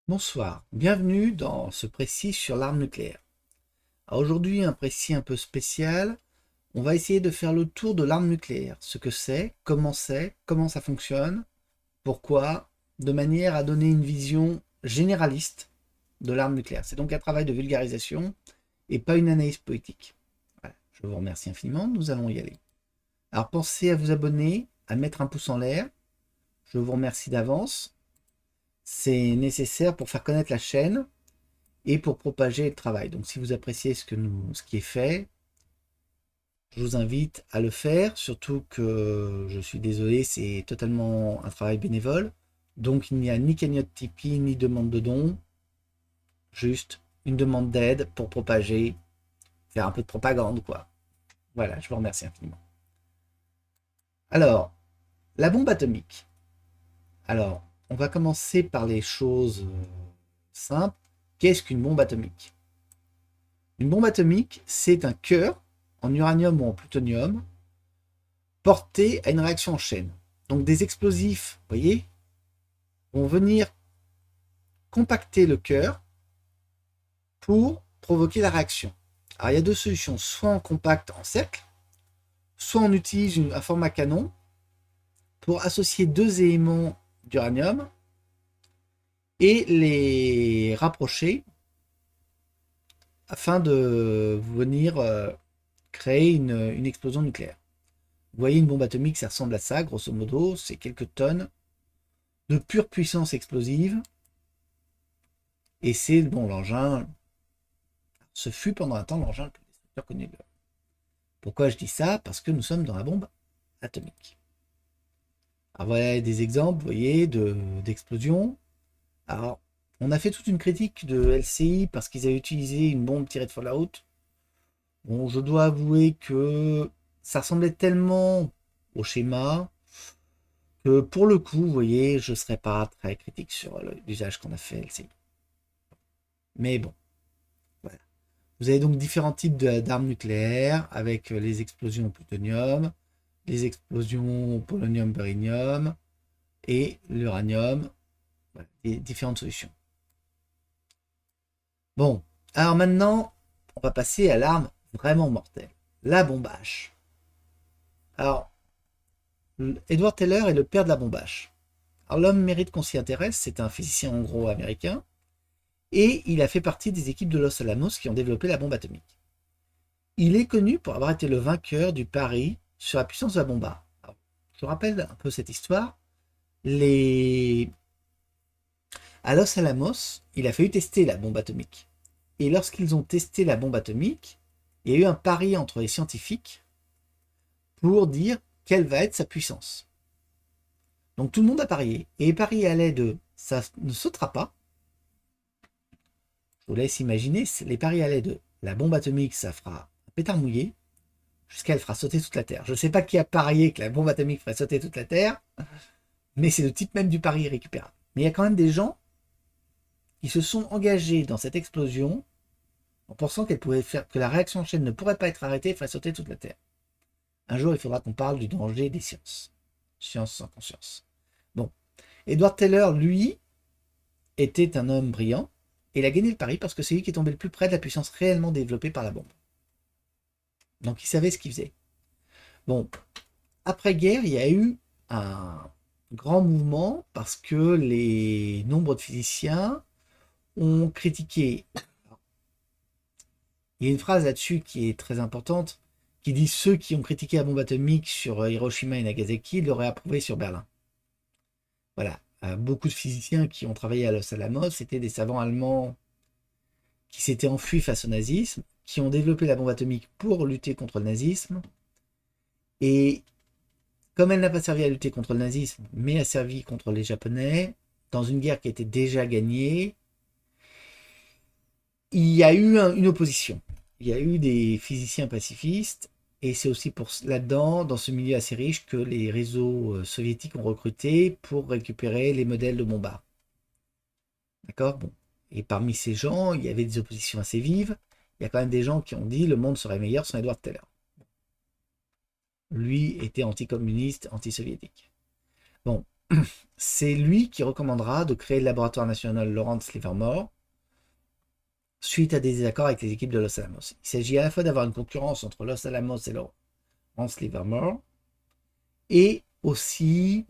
Bonsoir, bienvenue dans ce précis sur l'arme nucléaire. Alors aujourd'hui, un précis un peu spécial. On va essayer de faire le tour de l'arme nucléaire, ce que c'est, comment ça fonctionne, pourquoi, de manière à donner une vision généraliste de l'arme nucléaire. C'est donc un travail de vulgarisation et pas une analyse politique. Voilà, je vous remercie infiniment, nous allons y aller. Alors pensez à vous abonner, à mettre un pouce en l'air. Je vous remercie d'avance. C'est nécessaire pour faire connaître la chaîne et pour propager le travail. Donc si vous appréciez ce qui est fait, je vous invite à le faire, surtout que je suis désolé, c'est totalement un travail bénévole. Donc il n'y a ni cagnotte Tipeee, ni demande de dons, juste une demande d'aide pour propager, faire un peu de propagande, quoi. Voilà, je vous remercie infiniment. Alors, la bombe atomique. Alors, on va commencer par les choses simples. Qu'est-ce qu'une bombe atomique? Une bombe atomique, c'est un cœur en uranium ou en plutonium porté à une réaction en chaîne. Donc des explosifs, vous voyez, vont venir compacter le cœur pour provoquer la réaction. Alors il y a deux solutions, soit on compacte en cercle, soit on utilise un format canon pour associer deux éléments d'uranium et les rapprocher afin de venir créer une explosion nucléaire. Vous voyez, une bombe atomique, ça ressemble à ça, grosso modo, c'est quelques tonnes de pure puissance explosive. Et c'est, bon, l'engin, ce fut pendant un temps l'engin le plus destructeur connu. Pourquoi je dis ça? Parce que nous sommes dans la bombe atomique. Alors voilà des exemples, vous voyez, d'explosions. Alors, on a fait toute une critique de LCI parce qu'ils avaient utilisé une bombe tirée de Fallout. Bon, je dois avouer que ça ressemblait tellement au schéma que pour le coup, vous voyez, je ne serais pas très critique sur l'usage qu'on a fait LCI. Mais bon, voilà. Vous avez donc différents types d'armes nucléaires avec les explosions au plutonium, les explosions au polonium-barium et l'uranium. Voilà, et différentes solutions. Bon, alors maintenant, on va passer à l'arme vraiment mortelle, la bombe H. Alors, Edward Teller est le père de la bombe H. Alors l'homme mérite qu'on s'y intéresse, c'est un physicien hongro-américain, et il a fait partie des équipes de Los Alamos qui ont développé la bombe atomique. Il est connu pour avoir été le vainqueur du pari sur la puissance de la bombe A. Alors, je vous rappelle un peu cette histoire. À Los Alamos, il a fallu tester la bombe atomique. Et lorsqu'ils ont testé la bombe atomique, il y a eu un pari entre les scientifiques pour dire quelle va être sa puissance. Donc tout le monde a parié. Et les paris allaient de ça ne sautera pas. Je vous laisse imaginer, les paris allaient de la bombe atomique, ça fera un pétard mouillé, jusqu'à elle fera sauter toute la Terre. Je ne sais pas qui a parié que la bombe atomique ferait sauter toute la Terre, mais c'est le type même du pari récupérable. Mais il y a quand même des gens qui se sont engagés dans cette explosion en pensant qu'elle pouvait faire que la réaction en chaîne ne pourrait pas être arrêtée et ferait sauter toute la Terre. Un jour, il faudra qu'on parle du danger des sciences. Science sans conscience. Bon. Edward Teller, lui, était un homme brillant, et il a gagné le pari parce que c'est lui qui est tombé le plus près de la puissance réellement développée par la bombe. Donc il savait ce qu'il faisait. Bon, après-guerre, il y a eu un grand mouvement parce que les nombres de physiciens ont critiqué. Il y a une phrase là-dessus qui est très importante, qui dit ceux qui ont critiqué la bombe atomique sur Hiroshima et Nagasaki l'auraient approuvé sur Berlin. Voilà. Beaucoup de physiciens qui ont travaillé à Los Alamos, c'était des savants allemands qui s'étaient enfuis face au nazisme, qui ont développé la bombe atomique pour lutter contre le nazisme. Et comme elle n'a pas servi à lutter contre le nazisme, mais a servi contre les Japonais, dans une guerre qui était déjà gagnée, il y a eu une opposition. Il y a eu des physiciens pacifistes, et c'est aussi pour là-dedans, dans ce milieu assez riche, que les réseaux soviétiques ont recruté pour récupérer les modèles de bombes. D'accord? Bon. Et parmi ces gens, il y avait des oppositions assez vives. Il y a quand même des gens qui ont dit le monde serait meilleur sans Edward Teller. Lui était anticommuniste, anti-soviétique. Bon. c'est lui qui recommandera de créer le laboratoire national Lawrence Livermore suite à des désaccords avec les équipes de Los Alamos. Il s'agit à la fois d'avoir une concurrence entre Los Alamos et Lawrence Livermore, et aussi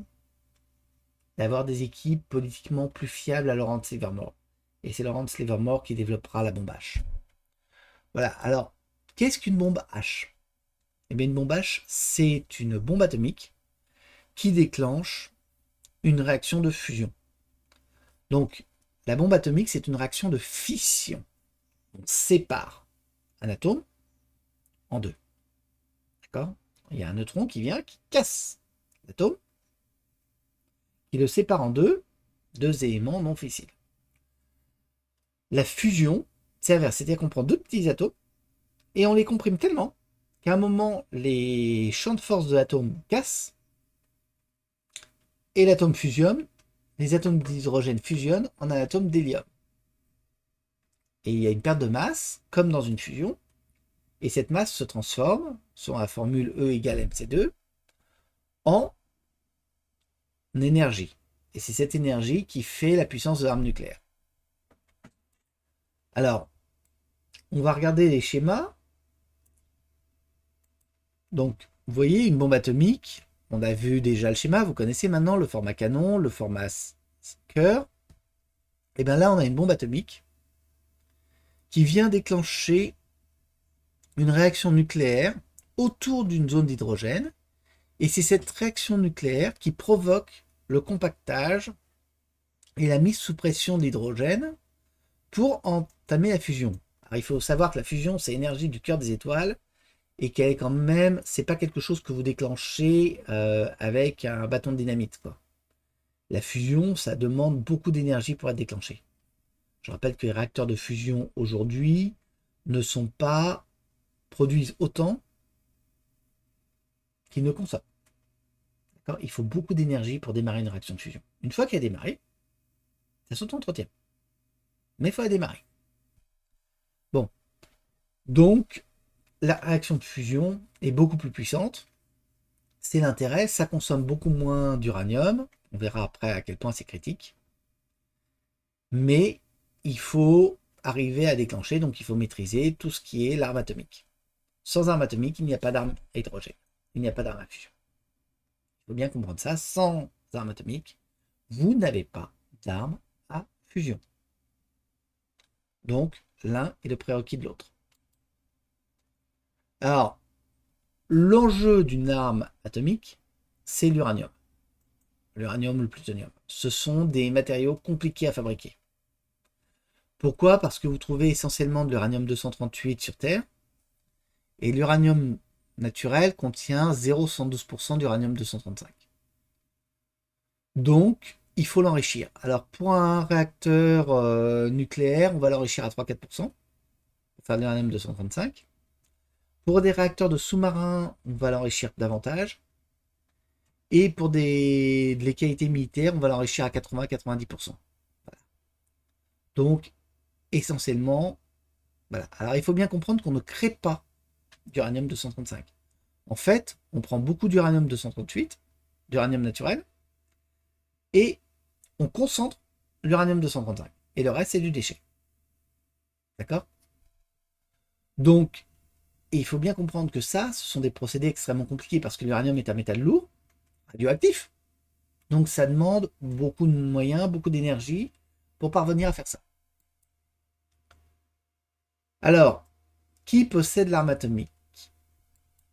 d'avoir des équipes politiquement plus fiables à Lawrence Livermore. Et c'est Lawrence Livermore qui développera la bombe H. Voilà, alors, qu'est-ce qu'une bombe H? Eh bien, une bombe H, c'est une bombe atomique qui déclenche une réaction de fusion. Donc, la bombe atomique, c'est une réaction de fission. On sépare un atome en deux. D'accord? Il y a un neutron qui vient, qui casse l'atome, qui le sépare en deux éléments non fissiles. La fusion, c'est l'inverse, c'est-à-dire qu'on prend deux petits atomes et on les comprime tellement qu'à un moment, les champs de force de l'atome cassent et l'atome fusionne, les atomes d'hydrogène fusionnent en un atome d'hélium. Et il y a une perte de masse, comme dans une fusion, et cette masse se transforme, selon la formule E égale mc2, en énergie. Et c'est cette énergie qui fait la puissance de l'arme nucléaire. Alors, on va regarder les schémas. Donc, vous voyez, une bombe atomique, on a vu déjà le schéma, vous connaissez maintenant le format canon, le format cœur. Et bien là, on a une bombe atomique qui vient déclencher une réaction nucléaire autour d'une zone d'hydrogène. Et c'est cette réaction nucléaire qui provoque le compactage et la mise sous pression d'hydrogène pour entamer la fusion. Alors, il faut savoir que la fusion, c'est l'énergie du cœur des étoiles et qu'elle est quand même, c'est pas quelque chose que vous déclenchez avec un bâton de dynamite, quoi. La fusion, ça demande beaucoup d'énergie pour être déclenché. Je rappelle que les réacteurs de fusion aujourd'hui ne sont pas, produisent autant qu'ils ne consomment. D'accord? Il faut beaucoup d'énergie pour démarrer une réaction de fusion. Une fois qu'elle est démarrée, ça s'auto-entretient. Mais il faut la démarrer. Bon. Donc, la réaction de fusion est beaucoup plus puissante. C'est l'intérêt, ça consomme beaucoup moins d'uranium. On verra après à quel point c'est critique. Mais il faut arriver à déclencher, donc il faut maîtriser tout ce qui est l'arme atomique. Sans arme atomique, il n'y a pas d'arme à hydrogène. Il n'y a pas d'arme à fusion. Il faut bien comprendre ça. Sans arme atomique, vous n'avez pas d'arme à fusion. Donc, l'un est le prérequis de l'autre. Alors, l'enjeu d'une arme atomique, c'est l'uranium. L'uranium, le plutonium. Ce sont des matériaux compliqués à fabriquer. Pourquoi? Parce que vous trouvez essentiellement de l'uranium 238 sur Terre, et l'uranium naturel contient 0,112% d'uranium 235. Donc, il faut l'enrichir. Alors, pour un réacteur nucléaire, on va l'enrichir à 3-4%, pour faire de l'uranium 235. Pour des réacteurs de sous-marins, on va l'enrichir davantage. Et pour les qualités militaires, on va l'enrichir à 80-90%. Voilà. Donc, essentiellement, voilà. Alors, il faut bien comprendre qu'on ne crée pas d'uranium 235. En fait, on prend beaucoup d'uranium 238, d'uranium naturel, et on concentre l'uranium 235. Et le reste, c'est du déchet. D'accord? Donc, il faut bien comprendre que ça, ce sont des procédés extrêmement compliqués parce que l'uranium est un métal lourd, radioactif. Donc, ça demande beaucoup de moyens, beaucoup d'énergie pour parvenir à faire ça. Alors, qui possède l'arme atomique?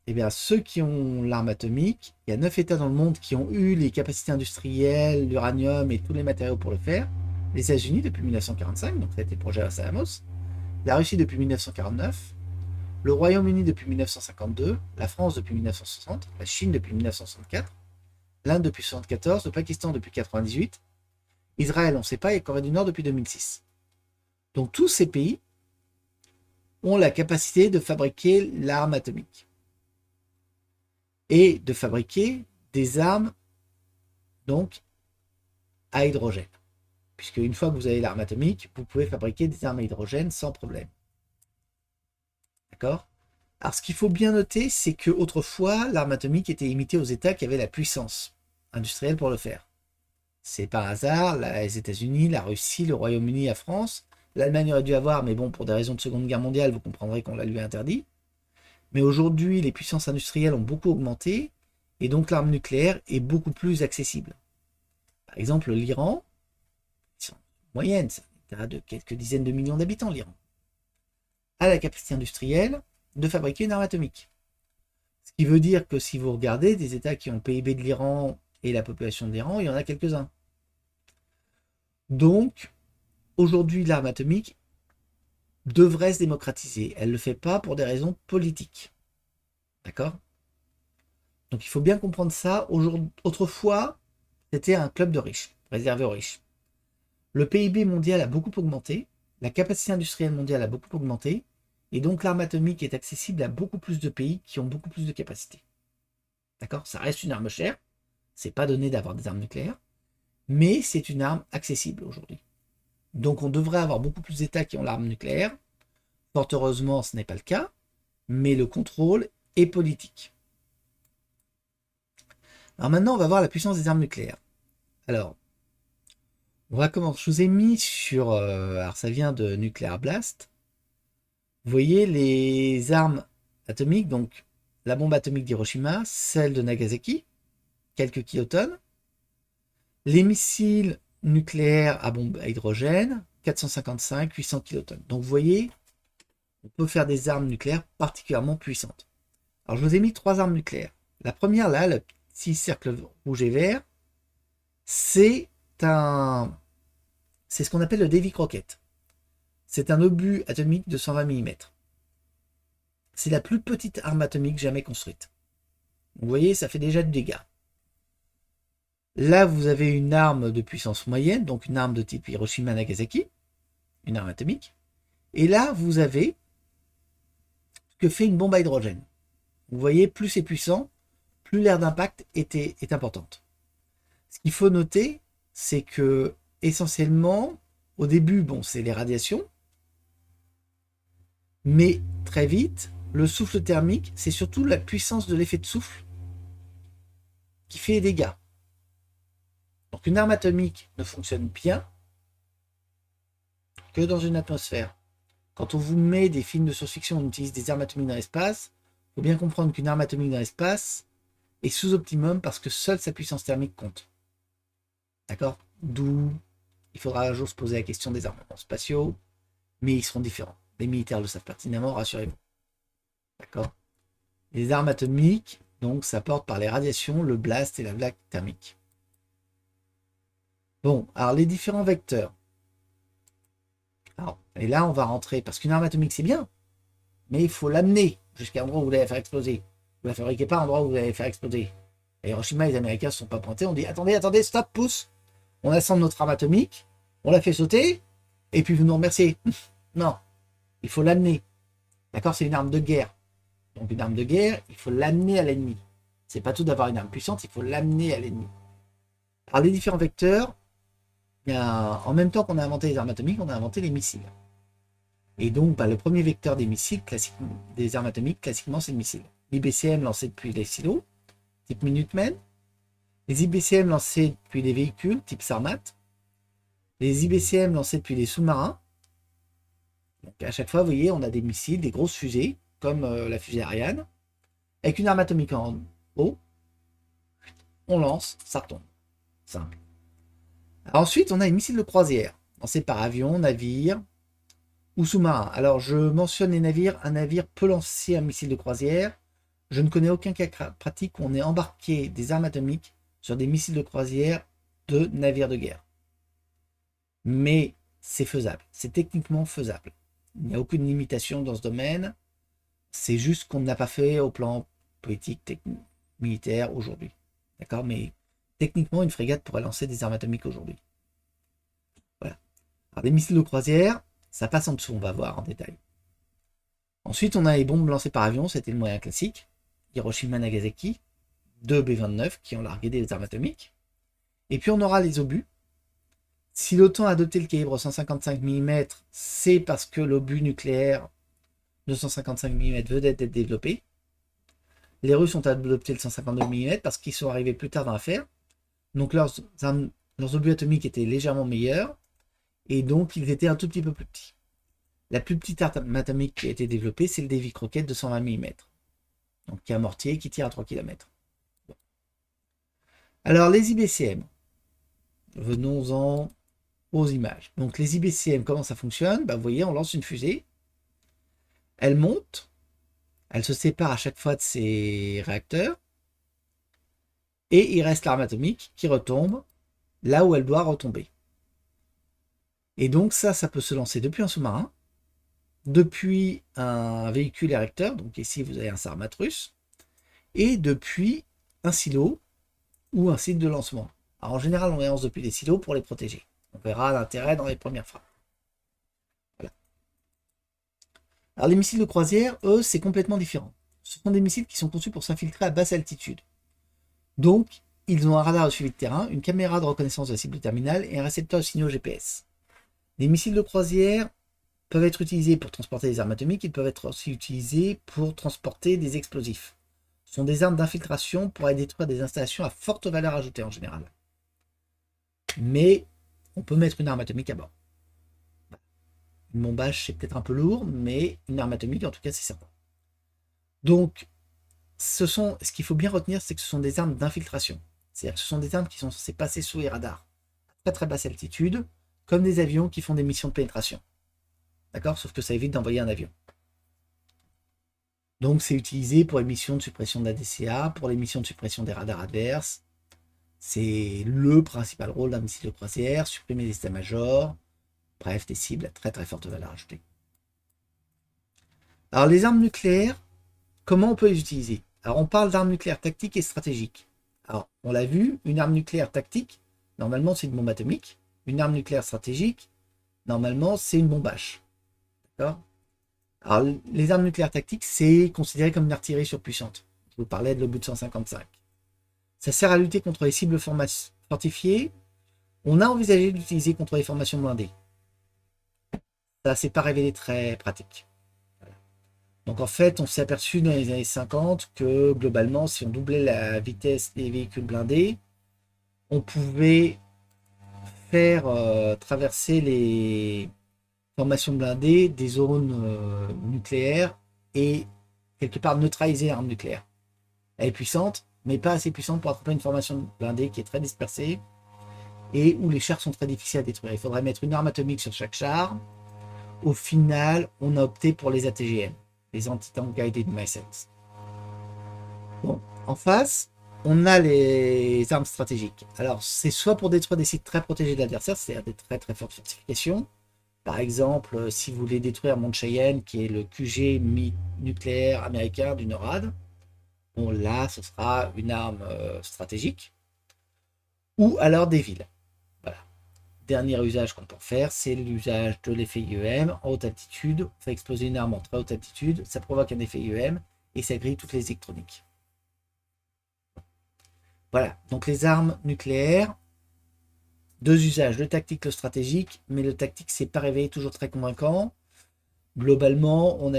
Eh bien, ceux qui ont l'arme atomique, il y a 9 États dans le monde qui ont eu les capacités industrielles, l'uranium et tous les matériaux pour le faire. Les États-Unis depuis 1945, donc ça a été le projet Los Alamos. La Russie depuis 1949. Le Royaume-Uni depuis 1952. La France depuis 1960. La Chine depuis 1964. L'Inde depuis 1974. Le Pakistan depuis 1998. Israël, on ne sait pas, et Corée du Nord depuis 2006. Donc tous ces pays ont la capacité de fabriquer l'arme atomique et de fabriquer des armes donc à hydrogène. Puisque une fois que vous avez l'arme atomique, vous pouvez fabriquer des armes à hydrogène sans problème. D'accord? Alors ce qu'il faut bien noter, c'est qu'autrefois, l'arme atomique était limitée aux États qui avaient la puissance industrielle pour le faire. C'est pas un hasard, les États-Unis, la Russie, le Royaume-Uni, la France. L'Allemagne aurait dû avoir, mais bon, pour des raisons de Seconde Guerre mondiale, vous comprendrez qu'on la lui a interdit. Mais aujourd'hui, les puissances industrielles ont beaucoup augmenté, et donc l'arme nucléaire est beaucoup plus accessible. Par exemple, l'Iran, c'est en moyenne, c'est un État de quelques dizaines de millions d'habitants, l'Iran, a la capacité industrielle de fabriquer une arme atomique. Ce qui veut dire que si vous regardez des États qui ont le PIB de l'Iran et la population de l'Iran, il y en a quelques-uns. Donc, aujourd'hui, l'arme atomique devrait se démocratiser. Elle ne le fait pas pour des raisons politiques. D'accord? Donc il faut bien comprendre ça. Autrefois, c'était un club de riches, réservé aux riches. Le PIB mondial a beaucoup augmenté, la capacité industrielle mondiale a beaucoup augmenté, et donc l'arme atomique est accessible à beaucoup plus de pays qui ont beaucoup plus de capacité. D'accord? Ça reste une arme chère, c'est pas donné d'avoir des armes nucléaires, mais c'est une arme accessible aujourd'hui. Donc on devrait avoir beaucoup plus d'États qui ont l'arme nucléaire. Fort heureusement, ce n'est pas le cas, mais le contrôle est politique. Alors maintenant, on va voir la puissance des armes nucléaires. Alors, on va commencer. Je vous ai mis sur... alors ça vient de Nuclear Blast. Vous voyez les armes atomiques, donc la bombe atomique d'Hiroshima, celle de Nagasaki, quelques kilotonnes. Les missiles nucléaires à bombe à hydrogène, 455, 800 kilotonnes. Donc vous voyez, on peut faire des armes nucléaires particulièrement puissantes. Alors je vous ai mis 3 armes nucléaires. La première là, le petit cercle rouge et vert, c'est ce qu'on appelle le Davy Crockett. C'est un obus atomique de 120 mm. C'est la plus petite arme atomique jamais construite. Vous voyez, ça fait déjà du dégât. Là, vous avez une arme de puissance moyenne, donc une arme de type Hiroshima-Nagasaki, une arme atomique. Et là, vous avez ce que fait une bombe à hydrogène. Vous voyez, plus c'est puissant, plus l'aire d'impact est importante. Ce qu'il faut noter, c'est que essentiellement, au début, bon, c'est les radiations, mais très vite, le souffle thermique, c'est surtout la puissance de l'effet de souffle qui fait les dégâts. Donc une arme atomique ne fonctionne bien que dans une atmosphère. Quand on vous met des films de science-fiction où on utilise des armes atomiques dans l'espace, il faut bien comprendre qu'une arme atomique dans l'espace est sous-optimum parce que seule sa puissance thermique compte. D'accord? D'où il faudra un jour se poser la question des armements spatiaux, mais ils seront différents. Les militaires le savent pertinemment, rassurez-vous. D'accord? Les armes atomiques, donc, ça porte par les radiations, le blast et la vague thermique. Bon, alors les différents vecteurs. Alors, et là, on va rentrer, parce qu'une arme atomique, c'est bien, mais il faut l'amener jusqu'à l'endroit où vous allez la faire exploser. Vous ne la fabriquez pas à l'endroit où vous allez la faire exploser. À Hiroshima, les Américains ne se sont pas pointés, on dit attendez, stop, pousse. On assemble notre arme atomique, on la fait sauter, et puis vous nous remerciez. Non, il faut l'amener. D'accord? C'est une arme de guerre. Donc une arme de guerre, il faut l'amener à l'ennemi. C'est pas tout d'avoir une arme puissante, il faut l'amener à l'ennemi. Alors les différents vecteurs, en même temps qu'on a inventé les armes atomiques, on a inventé les missiles. Et donc le premier vecteur des missiles, des armes atomiques, classiquement c'est le missile. L'IBCM lancé depuis les silos, type Minuteman. Les IBCM lancés depuis les véhicules, type Sarmat. Les IBCM lancés depuis les sous-marins. Donc à chaque fois, vous voyez, on a des missiles, des grosses fusées, comme la fusée Ariane, avec une arme atomique en haut. On lance, ça retombe. Simple. Alors ensuite, on a les missiles de croisière, lancés par avion, navire ou sous-marin. Alors je mentionne les navires. Un navire peut lancer un missile de croisière. Je ne connais aucun cas pratique où on ait embarqué des armes atomiques sur des missiles de croisière de navires de guerre. Mais c'est faisable, c'est techniquement faisable. Il n'y a aucune limitation dans ce domaine. C'est juste qu'on n'a pas fait au plan politique, militaire aujourd'hui. D'accord? Mais techniquement, une frégate pourrait lancer des armes atomiques aujourd'hui. Voilà. Alors, les missiles de croisière, ça passe en dessous, on va voir en détail. Ensuite, on a les bombes lancées par avion, c'était le moyen classique. Hiroshima, Nagasaki, 2 B-29 qui ont largué des armes atomiques. Et puis, on aura les obus. Si l'OTAN a adopté le calibre 155 mm, c'est parce que l'obus nucléaire de 155 mm veut être développé. Les Russes ont adopté le 152 mm parce qu'ils sont arrivés plus tard dans l'affaire. Donc leurs armes leurs obus atomiques étaient légèrement meilleurs, et donc ils étaient un tout petit peu plus petits. La plus petite arme atomique qui a été développée, c'est le Davy Crockett de 120 mm. Donc qui est un mortier qui tire à 3 km. Bon. Alors les IBCM, venons-en aux images. Donc les IBCM, comment ça fonctionne? Vous voyez, on lance une fusée, elle monte, elle se sépare à chaque fois de ses réacteurs, et il reste l'arme atomique qui retombe là où elle doit retomber. Et donc ça peut se lancer depuis un sous-marin, depuis un véhicule érecteur, donc ici vous avez un Sarmat russe, et depuis un silo ou un site de lancement. Alors en général, on les lance depuis des silos pour les protéger. On verra l'intérêt dans les premières frappes. Voilà. Alors les missiles de croisière, eux, c'est complètement différent. Ce sont des missiles qui sont conçus pour s'infiltrer à basse altitude. Donc, ils ont un radar de suivi de terrain, une caméra de reconnaissance de la cible terminale et un récepteur de signaux GPS. Les missiles de croisière peuvent être utilisés pour transporter des armes atomiques, ils peuvent être aussi utilisés pour transporter des explosifs. Ce sont des armes d'infiltration pour aller détruire des installations à forte valeur ajoutée en général. Mais on peut mettre une arme atomique à bord. Une bombage, c'est peut-être un peu lourd, mais une arme atomique, en tout cas, c'est certain. Donc, ce qu'il faut bien retenir, c'est que ce sont des armes d'infiltration. C'est-à-dire que ce sont des armes qui sont censées passer sous les radars à très très basse altitude, comme des avions qui font des missions de pénétration. D'accord? Sauf que ça évite d'envoyer un avion. Donc c'est utilisé pour les missions de suppression de la DCA, pour les missions de suppression des radars adverses. C'est le principal rôle d'un missile de croisière, supprimer des états-majors, bref, des cibles à très très forte valeur ajoutée. Alors les armes nucléaires, comment on peut les utiliser? Alors on parle d'armes nucléaires tactiques et stratégiques. Alors on l'a vu, une arme nucléaire tactique, normalement c'est une bombe atomique. Une arme nucléaire stratégique, normalement c'est une bombe H. D'accord? Alors les armes nucléaires tactiques, c'est considéré comme une artillerie surpuissante. Je vous parlais de l'obus de 155. Ça sert à lutter contre les cibles fortifiées. On a envisagé de l'utiliser contre les formations blindées. Ça ne s'est pas révélé très pratique. Voilà. Donc en fait, on s'est aperçu dans les années 50 que globalement, si on doublait la vitesse des véhicules blindés, on pouvait faire traverser les formations blindées des zones nucléaires et quelque part neutraliser l'arme nucléaire. Elle est puissante, mais pas assez puissante pour attraper une formation blindée qui est très dispersée et où les chars sont très difficiles à détruire. Il faudrait mettre une arme atomique sur chaque char. Au final, on a opté pour les ATGM, les Anti-Tank Guided Missiles. Bon, en face, on a les armes stratégiques. Alors, c'est soit pour détruire des sites très protégés de l'adversaire, c'est-à-dire des très très fortes fortifications. Par exemple, si vous voulez détruire Mont Cheyenne, qui est le QG nucléaire américain du NORAD, bon là, ce sera une arme stratégique. Ou alors des villes. Voilà. Dernier usage qu'on peut faire, c'est l'usage de l'effet IEM en haute altitude. On fait exploser une arme en très haute altitude, ça provoque un effet IEM et ça grille toutes les électroniques. Voilà, donc les armes nucléaires, deux usages, le tactique, le stratégique, mais le tactique s'est pas révélé toujours très convaincant. Globalement, on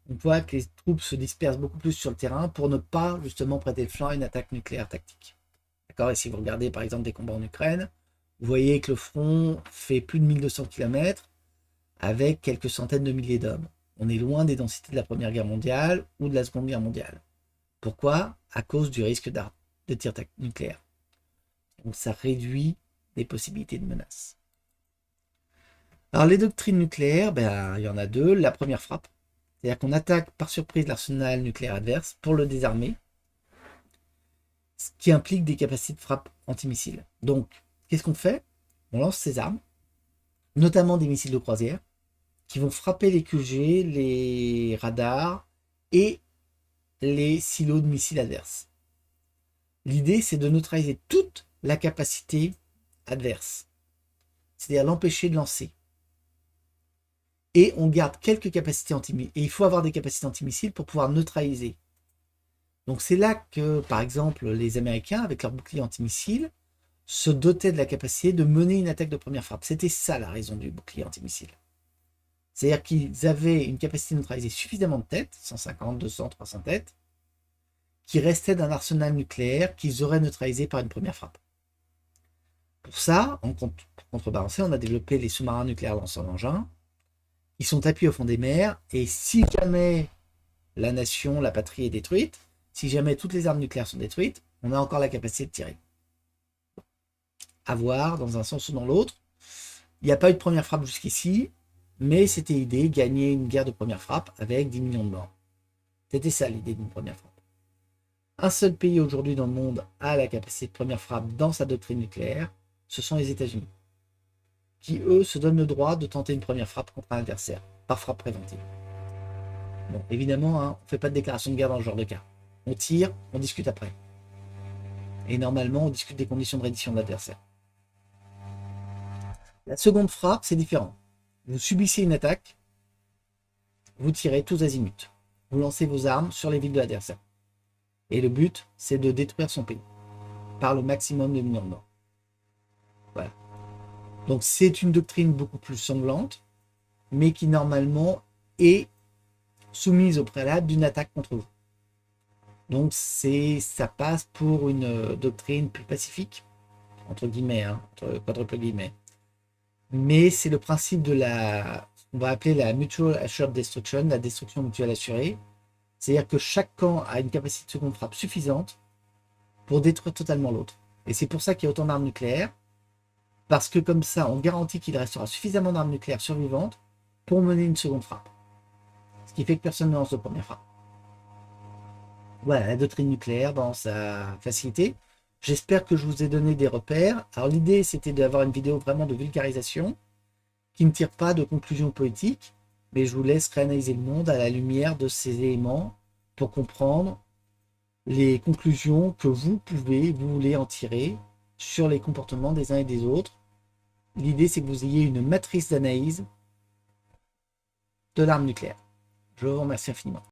voit que les troupes se dispersent beaucoup plus sur le terrain pour ne pas justement prêter le flanc à une attaque nucléaire tactique. D'accord? Et si vous regardez par exemple des combats en Ukraine, vous voyez que le front fait plus de 1200 km avec quelques centaines de milliers d'hommes. On est loin des densités de la Première Guerre mondiale ou de la Seconde Guerre mondiale. Pourquoi? À cause du risque de tir nucléaire. Donc ça réduit les possibilités de menace. Alors les doctrines nucléaires, il y en a deux. La première frappe, c'est-à-dire qu'on attaque par surprise l'arsenal nucléaire adverse pour le désarmer, ce qui implique des capacités de frappe antimissiles. Donc, qu'est-ce qu'on fait? On lance ces armes, notamment des missiles de croisière, qui vont frapper les QG, les radars et les silos de missiles adverses. L'idée, c'est de neutraliser toute la capacité adverse, c'est-à-dire l'empêcher de lancer. Et on garde quelques capacités antimissiles. Et il faut avoir des capacités antimissiles pour pouvoir neutraliser. Donc c'est là que, par exemple, les Américains, avec leur bouclier antimissile, se dotaient de la capacité de mener une attaque de première frappe. C'était ça la raison du bouclier antimissile. C'est-à-dire qu'ils avaient une capacité de neutraliser suffisamment de têtes, 150, 200, 300 têtes, qui restaient d'un arsenal nucléaire qu'ils auraient neutralisé par une première frappe. Pour ça, pour contrebalancer, on a développé les sous-marins nucléaires lanceurs d'engins. Ils sont appuyés au fond des mers, et si jamais la nation, la patrie est détruite, si jamais toutes les armes nucléaires sont détruites, on a encore la capacité de tirer. À voir dans un sens ou dans l'autre. Il n'y a pas eu de première frappe jusqu'ici, mais c'était l'idée, gagner une guerre de première frappe avec 10 millions de morts. C'était ça l'idée d'une première frappe. Un seul pays aujourd'hui dans le monde a la capacité de première frappe dans sa doctrine nucléaire, ce sont les États-Unis, qui eux se donnent le droit de tenter une première frappe contre un adversaire, par frappe préventive. Bon, évidemment, hein, on ne fait pas de déclaration de guerre dans ce genre de cas. On tire, on discute après. Et normalement, on discute des conditions de reddition de l'adversaire. La seconde frappe, c'est différent. Vous subissez une attaque, vous tirez tous azimuts. Vous lancez vos armes sur les villes de l'adversaire. Et le but, c'est de détruire son pays, par le maximum de millions de morts. Voilà. Donc c'est une doctrine beaucoup plus sanglante, mais qui normalement est soumise au préalable d'une attaque contre vous. Donc ça passe pour une doctrine plus pacifique, entre guillemets, hein, entre quadruple guillemets. Mais c'est le principe de on va appeler la Mutual Assured Destruction, la destruction mutuelle assurée. C'est-à-dire que chaque camp a une capacité de seconde frappe suffisante pour détruire totalement l'autre. Et c'est pour ça qu'il y a autant d'armes nucléaires, parce que comme ça, on garantit qu'il restera suffisamment d'armes nucléaires survivantes pour mener une seconde frappe. Ce qui fait que personne ne lance de première frappe. Voilà, la doctrine nucléaire dans sa facilité. J'espère que je vous ai donné des repères. Alors l'idée, c'était d'avoir une vidéo vraiment de vulgarisation, qui ne tire pas de conclusions politiques, mais je vous laisse réanalyser le monde à la lumière de ces éléments pour comprendre les conclusions que vous voulez en tirer sur les comportements des uns et des autres. L'idée, c'est que vous ayez une matrice d'analyse de l'arme nucléaire. Je vous remercie infiniment.